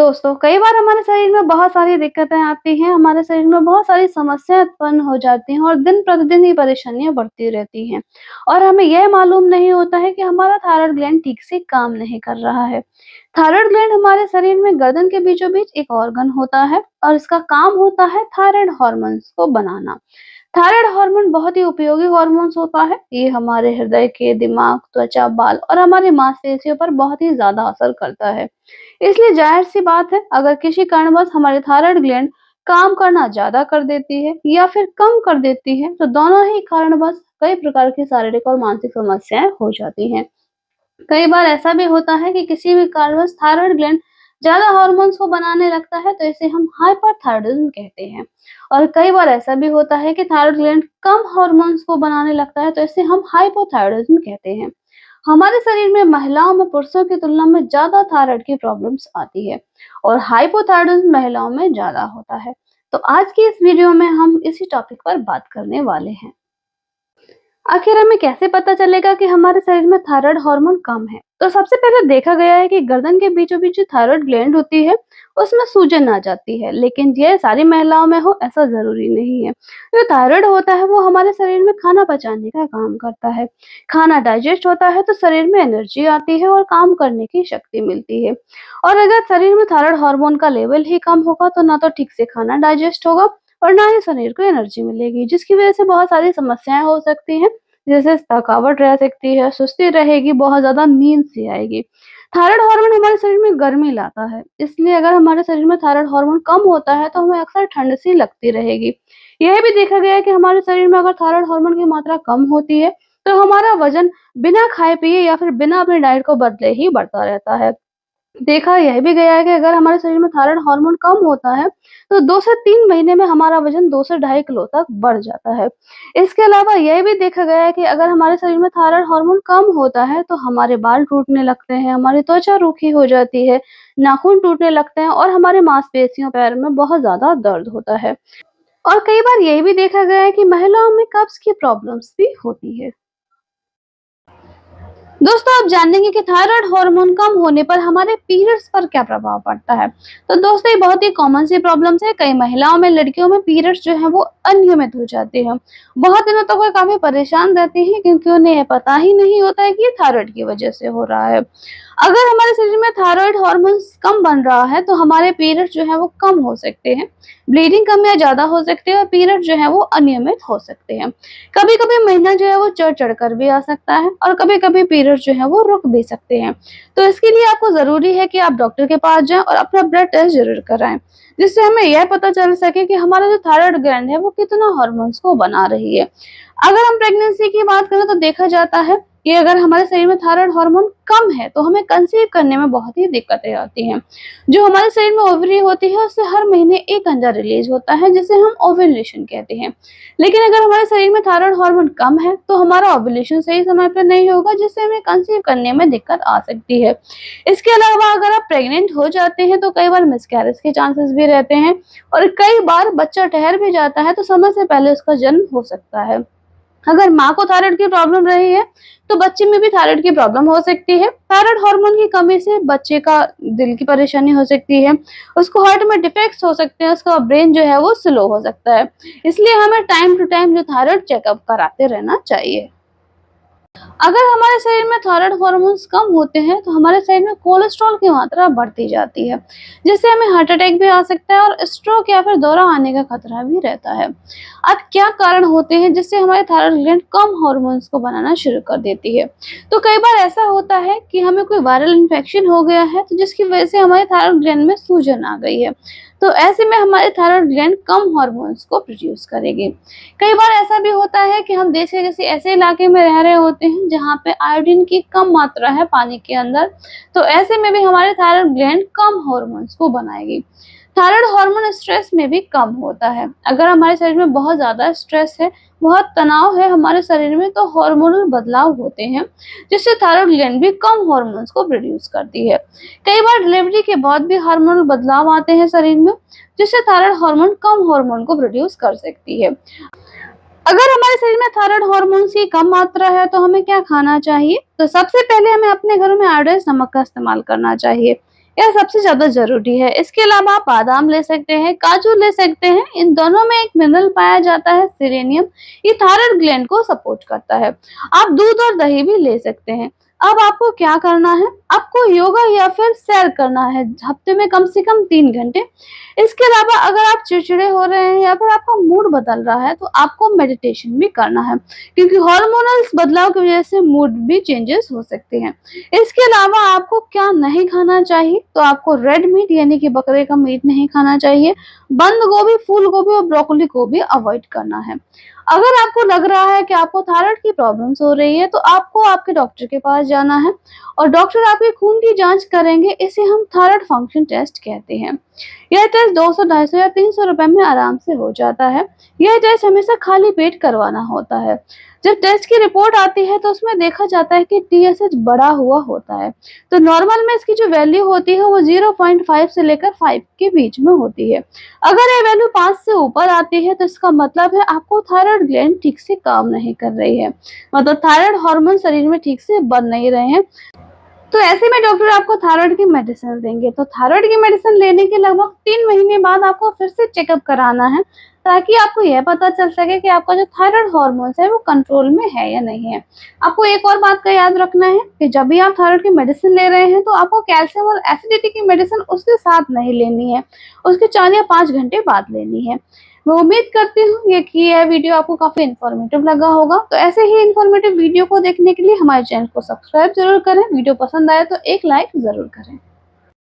दोस्तों, कई बार हमारे शरीर में बहुत सारी दिक्कतें आती हैं, हमारे शरीर में बहुत सारी समस्याएँ उत्पन्न हो जाती हैं और दिन-प्रतिदिन ये परेशानियाँ बढ़ती रहती हैं और हमें यह मालूम नहीं होता है कि हमारा थायरॉइड ग्लैंड ठीक से काम नहीं कर रहा है। थायरॉइड ग्लैंड हमारे शरीर में गर्दन के बीचों-बीच एक ऑर्गन होता है और इसका काम होता है थायरॉइड हॉर्मोन्स को बनाना। थायराइड हार्मोन बहुत ही उपयोगी हार्मोन्स होता है। ये हमारे हृदय के, दिमाग, त्वचा, बाल और हमारी मांसपेशियों पर बहुत ही ज़्यादा असर करता है। इसलिए ज़ाहिर-सी बात है, अगर किसी कारणवश हमारी थायराइड ग्लैंड काम करना ज़्यादा कर देती है या फिर कम कर देती है, तो दोनों ही कारणवश कई प्रकार की शारीरिक और मानसिक समस्याएँ हो जाती हैं। कई बार ऐसा भी होता है कि किसी भी कारणवश थायराइड ग्लैंड ज़्यादा हार्मोन्स को बनाने लगता है, तो इसे हम हाइपरथायरायडिज्म कहते हैं। और कई बार ऐसा भी होता है कि थायराइड ग्लैंड कम हार्मोन्स को बनाने लगता है, तो इसे हम हाइपोथायरायडिज्म कहते हैं। हमारे शरीर में महिलाओं में पुरुषों की तुलना में ज़्यादा थायराइड की प्रॉब्लम्स आती है और हाइपोथायरायडिज्म महिलाओं में ज़्यादा होता है। तो आज की इस वीडियो में हम इसी टॉपिक पर बात करने वाले हैं। आखिर हमें कैसे पता चलेगा कि हमारे शरीर में थायराइड हार्मोन कम है? तो सबसे पहले देखा गया है कि गर्दन के बीचों-बीच जो थायराइड ग्लैंड होती है, उसमें सूजन आ जाती है, लेकिन ये सारी महिलाओं में हो ऐसा ज़रूरी नहीं है। जो थायराइड होता है वो हमारे शरीर में खाना पचाने का काम करता है। खाना डाइजेस्ट होता है तो शरीर में एनर्जी आती है और काम करने की शक्ति मिलती है। और अगर शरीर में थायराइड हार्मोन का लेवल ही कम होगा तो ना तो ठीक से खाना डाइजेस्ट होगा और ना ही शरीर को एनर्जी मिलेगी, जिसकी वजह से बहुत सारी समस्याएँ हो सकती हैं। जैसे थकावट रह सकती है, सुस्ती रहेगी, बहुत ज़्यादा नींद सी आएगी। थायराइड हार्मोन हमारे शरीर में गर्मी लाता है, इसलिए अगर हमारे शरीर में थायराइड हार्मोन कम होता है, तो हमें अक्सर ठंड सी लगती रहेगी। यह भी देखा गया है कि हमारे शरीर में अगर थायराइड हार्मोन की मात्रा कम होती है, तो हमारा वज़न बिना खाए-पिए या फिर बिना अपनी डाइट को बदले ही बढ़ता रहता है। देखा यह भी गया है कि अगर हमारे शरीर में थायराइड हार्मोन कम होता है, तो 2 से 3 महीने में हमारा वज़न 2 से ढाई किलो तक बढ़ जाता है। इसके अलावा यह भी देखा गया है कि अगर हमारे शरीर में थायराइड हार्मोन कम होता है, तो हमारे बाल टूटने लगते हैं, हमारी त्वचा रूखी हो जाती है, नाखून टूटने लगते हैं और हमारे मांसपेशियों, पैर में बहुत ज़्यादा दर्द होता है। और कई बार यह भी देखा गया है कि महिलाओं में कब्ज़ की प्रॉब्लम्स भी होती है। दोस्तों, आप जानेंगे कि थायराइड हार्मोन कम होने पर हमारे पीरियड्स पर क्या प्रभाव पड़ता है। तो दोस्तों, ये बहुत ही कॉमन सी प्रॉब्लम्स है। कई महिलाओं में, लड़कियों में पीरियड्स जो है वो अनियमित हो जाते हैं। बहुत दिनों तक वो काफी परेशान रहती हैं क्योंकि उन्हें ये पता ही नहीं होता है कि ये थायराइड की वजह से हो रहा है। अगर हमारे शरीर में थायराइड हार्मोन्स कम बन रहा है तो हमारे पीरियड्स जो है वो कम हो सकते हैं, ब्लीडिंग कम या ज्यादा हो सकती है और पीरियड जो है वो अनियमित हो सकते हैं। कभी-कभी महीना जो है वो चढ़-चढ़ कर भी आ सकता है और कभी-कभी पीरियड जो है वो रुक भी सकते हैं। तो इसके लिए आपको ज़रूरी है कि आप डॉक्टर के पास जाएँ और अपना ब्लड टेस्ट ज़रूर कराएँ, जिससे हमें यह पता चल सके कि हमारा जो थायराइड ग्लैंड है वो कितना हार्मोन्स को बना रही है। अगर हम प्रेगनेंसी की बात करें तो देखा जाता है कि अगर हमारे शरीर में थायराइड हार्मोन कम है तो हमें कंसीव करने में बहुत ही दिक्कतें आती हैं। जो हमारे शरीर में ओवरी होती है उससे हर महीने एक अंडा रिलीज होता है जिसे हम ओव्यूलेशन कहते हैं। लेकिन अगर हमारे शरीर में थायराइड हार्मोन कम है तो हमारा ओव्यूलेशन सही समय पर नहीं होगा, जिससे हमें कंसीव करने में दिक्कत आ सकती है। इसके अलावा अगर आप प्रेग्नेंट हो जाते हैं तो कई बार मिसकैरेज के चांसेस भी रहते हैं और कई बार बच्चा ठहर भी जाता है तो समय से पहले उसका जन्म हो सकता है। अगर माँ को थायराइड की प्रॉब्लम रही है, तो बच्चे में भी थायराइड की प्रॉब्लम हो सकती है। थायराइड हार्मोन की कमी से बच्चे का दिल की परेशानी हो सकती है, उसको हार्ट में डिफेक्ट्स हो सकते हैं, उसका ब्रेन जो है वो स्लो हो सकता है। इसलिए हमें टाइम टू टाइम जो थायराइड चेकअप कराते रहना चाहिए। अगर हमारे शरीर में थायराइड हार्मोन्स कम होते हैं तो हमारे शरीर में कोलेस्ट्रॉल की मात्रा बढ़ती जाती है, जिससे हमें हार्ट अटैक भी आ सकता है और स्ट्रोक या फिर दौरा आने का खतरा भी रहता है। अब क्या कारण होते हैं जिससे हमारे थायराइड ग्लैंड कम हार्मोन्स को बनाना शुरू कर देती है? तो कई बार ऐसा होता है कि हमें कोई वायरल इन्फेक्शन हो गया है, तो जिसकी वजह से हमारे थायराइड ग्लैंड में सूजन आ गई है। तो ऐसे में हमारे थायराइड ग्लैंड कम हार्मोन्स को प्रोड्यूस करेगी। कई बार ऐसा भी होता है कि हम देश के किसी ऐसे इलाके में रह रहे होते हैं जहाँ पे आयोडीन की कम मात्रा है पानी के अंदर, तो ऐसे में भी हमारे थायराइड ग्लैंड कम हार्मोन्स को बनाएगी। थायराइड हार्मोन स्ट्रेस में भी कम होता है। अगर हमारे शरीर में बहुत ज़्यादा स्ट्रेस है, बहुत तनाव है हमारे शरीर में, तो हार्मोनल बदलाव होते हैं, जिससे थायराइड ग्लैंड भी कम हार्मोन्स को प्रोड्यूस करती है। कई बार डिलीवरी के बाद भी हार्मोनल बदलाव आते हैं शरीर में, जिससे थायराइड हार्मोन कम हार्मोन को प्रोड्यूस कर सकती है। अगर हमारे शरीर में थायराइड हार्मोन्स की कम मात्रा है तो हमें क्या खाना चाहिए? तो सबसे पहले हमें अपने घरों में आयोडाइज्ड नमक का इस्तेमाल करना चाहिए। यह सबसे ज्यादा जरूरी है। इसके अलावा आप बादाम ले सकते हैं, काजू ले सकते हैं। इन दोनों में एक मिनरल पाया जाता है सेलेनियम। ये थायराइड ग्लैंड को सपोर्ट करता है। आप दूध और दही भी ले सकते हैं। अब आपको क्या करना है, आपको योगा या फिर सैर करना है हफ्ते में कम से कम 3 घंटे। इसके अलावा अगर आप चिड़चिड़े हो रहे हैं या फिर आपका मूड बदल रहा है तो आपको मेडिटेशन भी करना है, क्योंकि हार्मोनल बदलाव की वजह से मूड भी चेंजेस हो सकते हैं। इसके अलावा आपको क्या नहीं खाना चाहिए, तो आपको रेड मीट यानी कि बकरे का मीट नहीं खाना चाहिए। बंद गोभी, फूल गोभी और ब्रोकली को भी अवॉइड करना है। अगर आपको लग रहा है कि आपको थायराइड की प्रॉब्लम्स हो रही है तो आपको आपके डॉक्टर के पास जाना है और डॉक्टर आपके खून की जांच करेंगे। इसे हम थायराइड फंक्शन टेस्ट कहते हैं। यह टेस्ट 200, 250 या 300 रुपए में आराम से हो जाता है। यह टेस्ट हमेशा खाली पेट करवाना होता है। जब टेस्ट की रिपोर्ट आती है तो उसमें देखा जाता है कि TSH बढ़ा हुआ होता है। तो नॉर्मल में इसकी जो वैल्यू होती है वो 0.5 से लेकर 5 के बीच में होती है। अगर ये वैल्यू 5 से ऊपर आती है तो इसका मतलब है आपको थायराइड ग्लैंड ठीक से काम नहीं कर रही है, मतलब थायराइड हार्मोन शरीर में ठीक से बन नहीं रहे हैं। तो ऐसे में डॉक्टर आपको थायराइड की मेडिसिन देंगे। तो थायराइड की मेडिसिन लेने के लगभग 3 महीने बाद आपको फिर से चेकअप कराना है, ताकि आपको यह पता चल सके कि आपका जो थायराइड हार्मोन्स है वो कंट्रोल में है या नहीं है। आपको एक और बात का याद रखना है कि जब भी आप थायराइड की मेडिसिन ले रहे हैं तो आपको कैल्शियम और एसिडिटी की मेडिसिन उसके साथ नहीं लेनी है, उसके 4 या 5 घंटे बाद लेनी है। मैं उम्मीद करती हूँ ये कि यह वीडियो आपको काफी इन्फॉर्मेटिव लगा होगा। तो ऐसे ही इन्फॉर्मेटिव वीडियो को देखने के लिए हमारे चैनल को सब्सक्राइब जरूर करें। वीडियो पसंद आए तो एक लाइक जरूर करें।